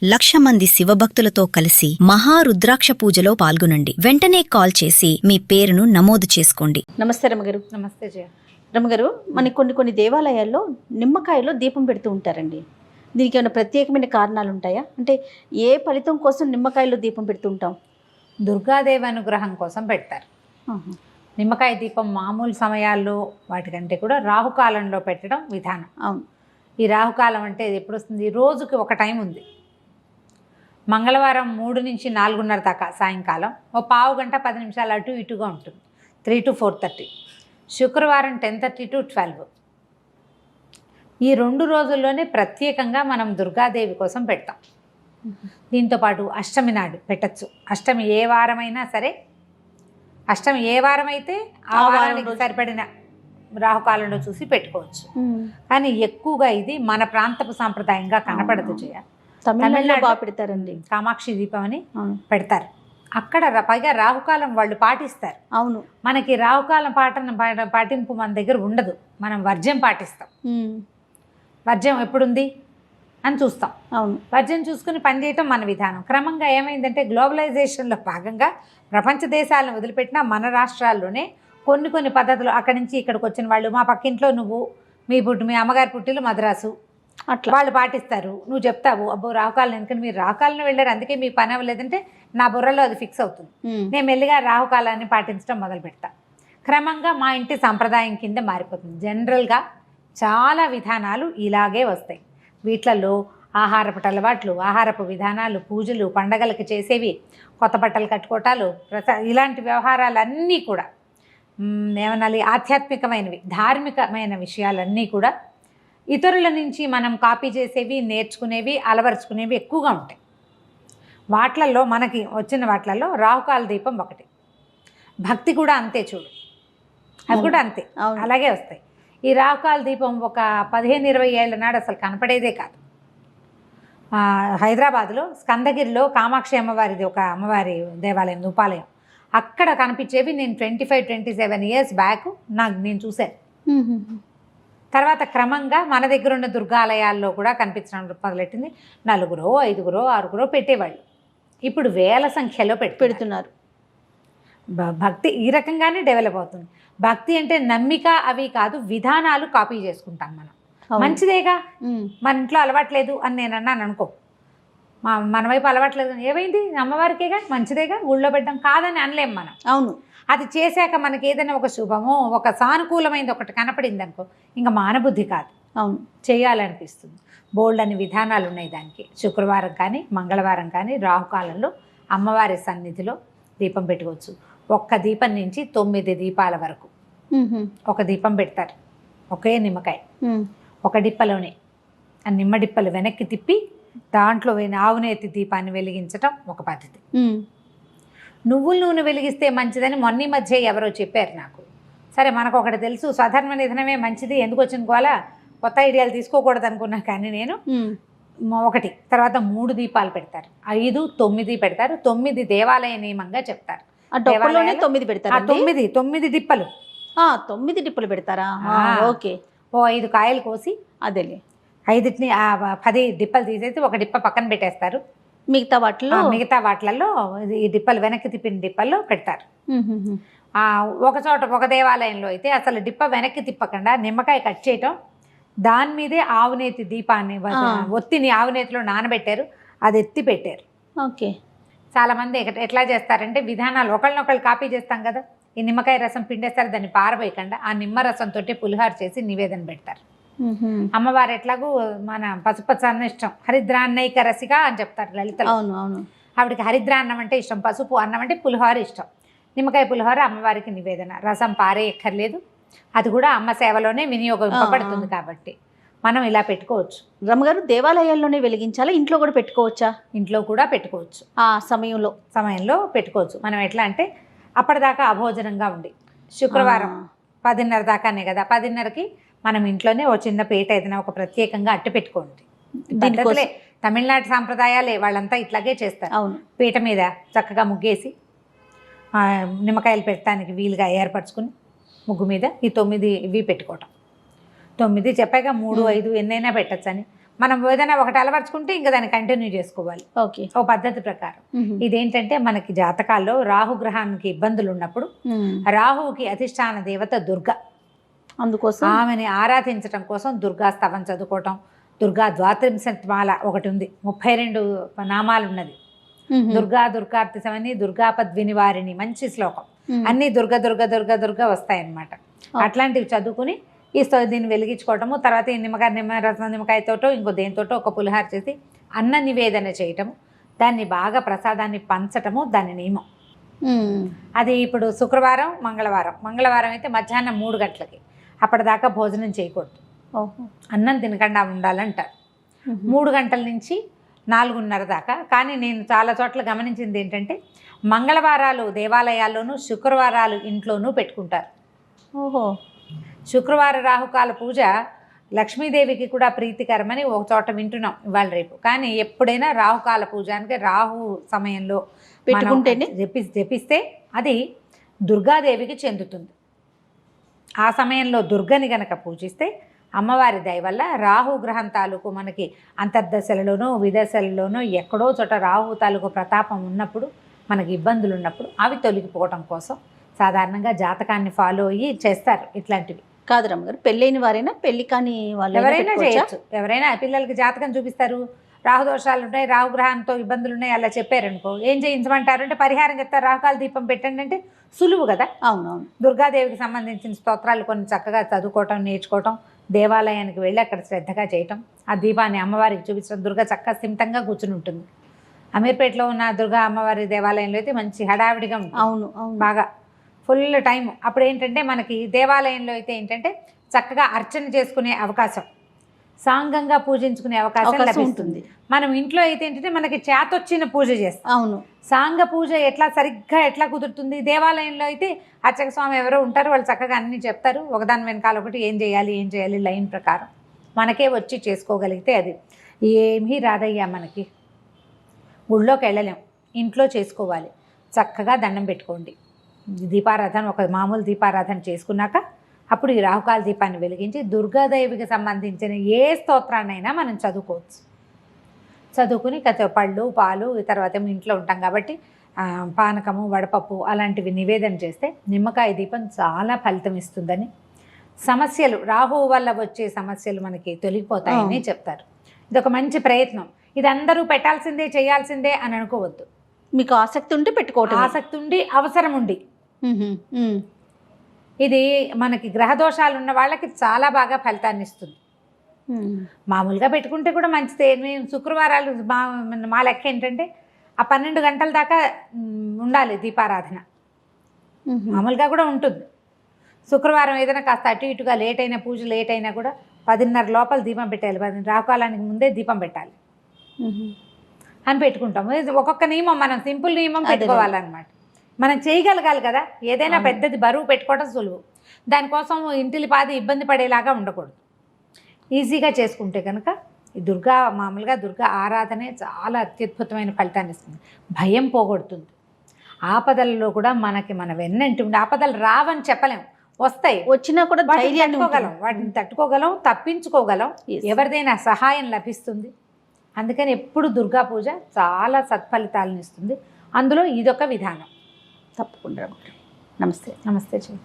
1,00,000 మంది శివభక్తులతో కలిసి మహారుద్రాక్ష పూజలో పాల్గొనండి. వెంటనే కాల్ చేసి మీ పేరును నమోదు చేసుకోండి. నమస్తే రమగారు. నమస్తే జయ. రమగారు, మనకి కొన్ని దేవాలయాల్లో నిమ్మకాయలో దీపం పెడుతూ ఉంటారండి. దీనికి ఏమైనా ప్రత్యేకమైన కారణాలు ఉంటాయా? అంటే ఏ ఫలితం కోసం నిమ్మకాయలో దీపం పెడుతూ ఉంటాం? దుర్గాదేవి అనుగ్రహం కోసం పెడతారు. నిమ్మకాయ దీపం మామూలు సమయాల్లో వాటికంటే కూడా రాహుకాలంలో పెట్టడం విధానం. అవును. ఈ రాహుకాలం అంటే ఎప్పుడు వస్తుంది? రోజుకి ఒక టైం ఉంది. మంగళవారం 3 నుంచి 4:30 దాకా సాయంకాలం, ఓ పావు గంట 10 నిమిషాలు అటు ఇటుగా ఉంటుంది, 3 to 4:30. శుక్రవారం 10:30 to 12. ఈ 2 రోజుల్లోనే ప్రత్యేకంగా మనం దుర్గాదేవి కోసం పెడతాం. దీంతోపాటు అష్టమి నాడు పెట్టచ్చు. అష్టమి ఏ వారమైనా సరే, అష్టమి ఏ వారం అయితే ఆ వారానికి సరిపడిన రాహుకాలంలో చూసి పెట్టుకోవచ్చు. కానీ ఎక్కువగా ఇది మన ప్రాంతపు సాంప్రదాయంగా కనపడదు జయ. తమిళనాడులో బాగా పెడతారండి. కామాక్షి దీపం అని పెడతారు. అక్కడ పైగా రాహుకాలం వాళ్ళు పాటిస్తారు. అవును. మనకి రాహుకాలం పాటింపు మన దగ్గర ఉండదు. మనం వర్జ్యం పాటిస్తాం. వర్జ్యం ఎప్పుడుంది అని చూస్తాం. అవును. వర్జ్యం చూసుకుని పనిచేయటం మన విధానం. క్రమంగా ఏమైందంటే గ్లోబలైజేషన్లో భాగంగా ప్రపంచ దేశాలను వదిలిపెట్టిన మన రాష్ట్రాల్లోనే కొన్ని పద్ధతులు, అక్కడి నుంచి ఇక్కడికి వచ్చిన వాళ్ళు, మా పక్కింట్లో నువ్వు మీ అమ్మగారి పుట్టిల్లు మద్రాసు, అట్లా వాళ్ళు పాటిస్తారు. నువ్వు చెప్తావు, అబ్బో రాహుకాలం, ఎందుకంటే మీరు రాహుకాలను వెళ్ళారు అందుకే మీ పని అవ్వలేదంటే నా బుర్రలో అది ఫిక్స్ అవుతుంది. నేను మెల్లిగా రాహుకాలాన్ని పాటించడం మొదలు పెడతా. క్రమంగా మా ఇంటి సంప్రదాయం కింద మారిపోతుంది. జనరల్గా చాలా విధానాలు ఇలాగే వస్తాయి. వీటిలలో ఆహారపు అలవాట్లు, ఆహారపు విధానాలు, పూజలు, పండగలకి చేసేవి, కొత్త బట్టలు కట్టుకోవటాలు, ఇలాంటి వ్యవహారాలన్నీ కూడా ఏమనాలి, ఆధ్యాత్మికమైనవి, ధార్మికమైన విషయాలన్నీ కూడా ఇతరుల నుంచి మనం కాపీ చేసేవి, నేర్చుకునేవి, అలవరుచుకునేవి ఎక్కువగా ఉంటాయి. వాట్లల్లో మనకి వచ్చిన వాట్లలో రాహుకాల దీపం ఒకటి. భక్తి కూడా అంతే చూడు, అవి కూడా అంతే అలాగే వస్తాయి. ఈ రాహుకాల దీపం ఒక 15-20 ఏళ్ల నాడు అసలు కనపడేదే కాదు. హైదరాబాద్లో స్కందగిరిలో కామాక్షి అమ్మవారిది ఒక అమ్మవారి దేవాలయం, ఉపాలయం, అక్కడ కనిపించేవి నేను 25-27 years బ్యాక్ నేను చూశాను. తర్వాత క్రమంగా మన దగ్గర ఉన్న దుర్గాలయాల్లో కూడా కనిపించడం మొదలెట్టింది. 4, 5, 6 పెట్టేవాళ్ళు. ఇప్పుడు వేల సంఖ్యలో పెడుతున్నారు. భక్తి ఈ రకంగానే డెవలప్ అవుతుంది. భక్తి అంటే నమ్మిక అవి కాదు, విధానాలు కాపీ చేసుకుంటాం మనం. మంచిదేగా, మన ఇంట్లో అలవాట్లేదు అని నేను అన్నాను అనుకో, మన వైపు అలవాట్లేదు, ఏమైంది అమ్మవారికేగా, మంచిదేగా, ఊళ్ళో పెట్టడం కాదని అనలేం మనం. అవును. అది చేశాక మనకి ఏదైనా ఒక శుభమో ఒక సానుకూలమైనది ఒకటి కనపడింది అనుకో, ఇంకా మానబుద్ధి కాదు, అవును చేయాలనిపిస్తుంది. బోల్డ్ అని విధానాలు ఉన్నాయి దానికి. శుక్రవారం కానీ మంగళవారం కానీ రాహుకాలంలో అమ్మవారి సన్నిధిలో దీపం పెట్టుకోవచ్చు. ఒక్క దీపం నుంచి 9 దీపాల వరకు ఒక దీపం పెడతారు. ఒకే నిమ్మకాయ ఒక డిప్పలోనే. ఆ నిమ్మ డిప్పలు వెనక్కి తిప్పి దాంట్లో ఆవునేతి దీపాన్ని వెలిగించటం ఒక పద్ధతి. నువ్వుల నూనె వెలిగిస్తే మంచిదని మొన్న మధ్య ఎవరో చెప్పారు నాకు. సరే, మనకు ఒకటి తెలుసు, స్వధర్మ నిధనమే మంచిది, ఎందుకు వచ్చిన గోల, కొత్త ఐడియాలు తీసుకోకూడదు అనుకున్నా. కానీ నేను ఒకటి తర్వాత 3 దీపాలు పెడతారు, 5, 9 పెడతారు. 9 దేవాలయ నియమంగా చెప్తారు. 9 పెడతారు. 9 డిప్పలు. 9 డిప్పలు పెడతారా? ఓకే. ఓ 5 కాయలు కోసి, అదేలే 5ని 10 డిప్పలు తీసేసి ఒక డిప్ప పక్కన పెట్టేస్తారు. మిగతా వాటిలలో ఈ డిప్పలు వెనక్కి తిప్పిన డిప్పల్లో పెడతారు. ఒక దేవాలయంలో అయితే అసలు డిప్ప వెనక్కి తిప్పకుండా నిమ్మకాయ కట్ చేయటం, దాని మీదే ఆవునేతి దీపాన్ని ఒత్తిని ఆవునేతిలో నానబెట్టారు, అది ఎత్తి పెట్టారు. ఓకే. చాలామంది ఎట్లా చేస్తారంటే విధానాలు ఒకళ్ళనొకళ్ళు కాపీ చేస్తాం కదా. ఈ నిమ్మకాయ రసం పిండేస్తారు, దాన్ని పారబోయకుండా ఆ నిమ్మ రసంతో పులిహార చేసి నివేదన పెడతారు. అమ్మవారు ఎట్లాగూ మన పసుపచ్చన్న ఇష్టం, హరిద్రాన్నైక రసిగా అని చెప్తారు లలితలో. ఆవిడకి హరిద్రాన్నం అంటే ఇష్టం, పసుపు అన్నం అంటే పులిహోర ఇష్టం. నిమ్మకాయ పులిహోర అమ్మవారికి నివేదన, రసం పారే ఎక్కర్లేదు, అది కూడా అమ్మ సేవలోనే వినియోగింపబడుతుంది. కాబట్టి మనం ఇలా పెట్టుకోవచ్చు. రమ్మగారు, దేవాలయాల్లోనే వెలిగించాలా, ఇంట్లో కూడా పెట్టుకోవచ్చా? ఇంట్లో కూడా పెట్టుకోవచ్చు. ఆ సమయంలో పెట్టుకోవచ్చు. మనం ఎట్లా అంటే అప్పటిదాకా అభోజనంగా ఉండి, శుక్రవారం 10:30 దాకానే కదా, 10:30కి మనం ఇంట్లోనే ఓ చిన్న పీట ఏదైనా ఒక ప్రత్యేకంగా అట్టు పెట్టుకోండి. పద్ధతులే, తమిళనాడు సాంప్రదాయాలే, వాళ్ళంతా ఇట్లాగే చేస్తారు. అవును. పీట మీద చక్కగా ముగ్గేసి నిమ్మకాయలు పెట్టడానికి వీలుగా ఏర్పరచుకుని ముగ్గు మీద ఈ 9 ఇవి పెట్టుకోవటం. 9 చెప్పాక 3, 5 ఎన్నైనా పెట్టచ్చని. మనం ఏదైనా ఒకటి అలవర్చుకుంటే ఇంకా దాన్ని కంటిన్యూ చేసుకోవాలి ఓకే. ఓ పద్ధతి ప్రకారం. ఇదేంటంటే మనకి జాతకాల్లో రాహుగ్రహానికి ఇబ్బందులు ఉన్నప్పుడు రాహువుకి అధిష్టాన దేవత దుర్గ, అందుకోసం ఆమెని ఆరాధించడం కోసం దుర్గా స్తవం చదువుకోవటం. దుర్గా ద్వాత్రింశమాల ఒకటి ఉంది, 32 నామాలు ఉన్నది. దుర్గా దుర్గార్తిసమని దుర్గాపద్వినివారిణి, మంచి శ్లోకం. అన్నీ దుర్గ దుర్గ దుర్గ దుర్గ వస్తాయన్నమాట. అట్లాంటివి చదువుకుని దీన్ని వెలిగించుకోవటము. తర్వాత ఈ నిమ్మకాయతోటో ఇంకో దేనితోటో ఒక పులిహార చేసి అన్న నివేదన చేయటము, దాన్ని బాగా ప్రసాదాన్ని పంచటము దాని నియమం. అది ఇప్పుడు శుక్రవారం మంగళవారం అయితే మధ్యాహ్నం 3 గంటలకి, అప్పటిదాకా భోజనం చేయకూడదు, అన్నం తినకుండా ఉండాలంటారు. 3 గంటల నుంచి 4:30 దాకా. కానీ నేను చాలా చోట్ల గమనించింది ఏంటంటే మంగళవారాలు దేవాలయాల్లోనూ శుక్రవారాలు ఇంట్లోనూ పెట్టుకుంటారు. ఓహో. శుక్రవార రాహుకాల పూజ లక్ష్మీదేవికి కూడా ప్రీతికరమని ఒక చోట వింటున్నాం ఇవాళ రేపు. కానీ ఎప్పుడైనా రాహుకాల పూజ అంటే రాహు సమయంలో పెట్టుకుంటేనే జపిస్తే అది దుర్గాదేవికి చెందుతుంది. ఆ సమయంలో దుర్గని గనక పూజిస్తే అమ్మవారి దయ వల్ల రాహు గ్రహం తాలూకు మనకి అంతర్దశలలోనో విదశలలోనో ఎక్కడో చోట రాహు తాలూకు ప్రతాపం ఉన్నప్పుడు, మనకి ఇబ్బందులు ఉన్నప్పుడు అవి తొలగిపోవటం కోసం సాధారణంగా జాతకాన్ని ఫాలో అయ్యి చేస్తారు ఇట్లాంటివి. కాదు రమ్మగారు, పెళ్ళైన వారైనా పెళ్లి కాని వాళ్ళు ఎవరైనా చేయొచ్చు. ఎవరైనా పిల్లలకి జాతకం చూపిస్తారు, రాహుదోషాలు ఉన్నాయి, రాహుగ్రహంతో ఇబ్బందులు ఉన్నాయి, అలా చెప్పారనుకో ఏం చేయించమంటారు అంటే పరిహారం చెప్తారు, రాహుకాల దీపం పెట్టండి అంటే సులువు కదా. అవునవును. దుర్గాదేవికి సంబంధించిన స్తోత్రాలు కొన్ని చక్కగా చదువుకోవటం, నేర్చుకోవటం, దేవాలయానికి వెళ్ళి అక్కడ శ్రద్ధగా చేయటం, ఆ దీపాన్ని అమ్మవారికి చూపించడం. దుర్గ చక్కగా స్థిమితంగా కూర్చుని ఉంటుంది. అమీర్పేటలో ఉన్న దుర్గా అమ్మవారి దేవాలయంలో అయితే మంచి హడావిడిగా ఉంటుంది. అవును, బాగా ఫుల్ టైం. అప్పుడు ఏంటంటే మనకి దేవాలయంలో అయితే ఏంటంటే చక్కగా అర్చన చేసుకునే అవకాశం, సాంగంగా పూజించుకునే అవకాశం లభిస్తుంది. మనం ఇంట్లో అయితే ఏంటంటే మనకి చేతొచ్చిన పూజ చేస్తాం. అవును. సాంగ పూజ ఎట్లా కుదురుతుంది? దేవాలయంలో అయితే అర్చక స్వామి ఎవరో ఉంటారు, వాళ్ళు చక్కగా అన్నీ చెప్తారు, ఒకదాని వెనకాల ఒకటి ఏం చేయాలి లైన్ ప్రకారం మనకే వచ్చి చేసుకోగలిగితే అది ఏమీ రాదయ్యా. మనకి గుళ్ళోకి వెళ్ళలేం, ఇంట్లో చేసుకోవాలి. చక్కగా దండం పెట్టుకోండి, దీపారాధన ఒక మామూలు దీపారాధన చేసుకున్నాక అప్పుడు ఈ రాహుకాల దీపాన్ని వెలిగించి దుర్గాదేవికి సంబంధించిన ఏ స్తోత్రాన్నైనా మనం చదువుకోవచ్చు. చదువుకుని పళ్ళు పాలు తర్వాత ఇంట్లో ఉంటాం కాబట్టి పానకము వడపప్పు అలాంటివి నివేదన చేస్తే నిమ్మకాయ దీపం చాలా ఫలితం ఇస్తుందని, సమస్యలు రాహువు వల్ల వచ్చే సమస్యలు మనకి తొలగిపోతాయని చెప్తారు. ఇది ఒక మంచి ప్రయత్నం. ఇది అందరూ పెట్టాల్సిందే చేయాల్సిందే అని అనుకోవద్దు. మీకు ఆసక్తి ఉంటే పెట్టుకోవటం, ఆసక్తి ఉండి అవసరం ఉండి. ఇది మనకి గ్రహదోషాలు ఉన్న వాళ్ళకి చాలా బాగా ఫలితాన్ని ఇస్తుంది. మామూలుగా పెట్టుకుంటే కూడా మంచిదే. మేము శుక్రవారాలు మా లెక్క ఏంటంటే ఆ 12 గంటల దాకా ఉండాలి దీపారాధన. మామూలుగా కూడా ఉంటుంది. శుక్రవారం ఏదైనా కాస్త అటు ఇటుగా లేట్ అయినా, పూజ లేట్ అయినా కూడా 10:30 లోపల దీపం పెట్టాలి, రాహుకాలానికి ముందే దీపం పెట్టాలి అని పెట్టుకుంటాము. ఒక్కొక్క నియమం, మనం సింపుల్ నియమం పెట్టుకోవాలన్నమాట. మనం చేయగలగాలి కదా. ఏదైనా పెద్దది బరువు పెట్టుకోవడం సులువు, దానికోసం ఇంటిలిపాది ఇబ్బంది పడేలాగా ఉండకూడదు. ఈజీగా చేసుకుంటే కనుక ఈ మామూలుగా దుర్గా ఆరాధనే చాలా అత్యద్భుతమైన ఫలితాన్ని ఇస్తుంది. భయం పోగొడుతుంది. ఆపదలలో కూడా మన వెన్నంటి ఉండి, ఆపదలు రావని చెప్పలేం, వస్తాయి, వచ్చినా కూడా వాటిని తట్టుకోగలం, తప్పించుకోగలం, ఎవరిదైనా సహాయం లభిస్తుంది. అందుకని ఎప్పుడు దుర్గా పూజ చాలా సత్ఫలితాలను ఇస్తుంది. అందులో ఇదొక విధానం. తప్పకుండా. నమస్తే. నమస్తే చెయ్యి.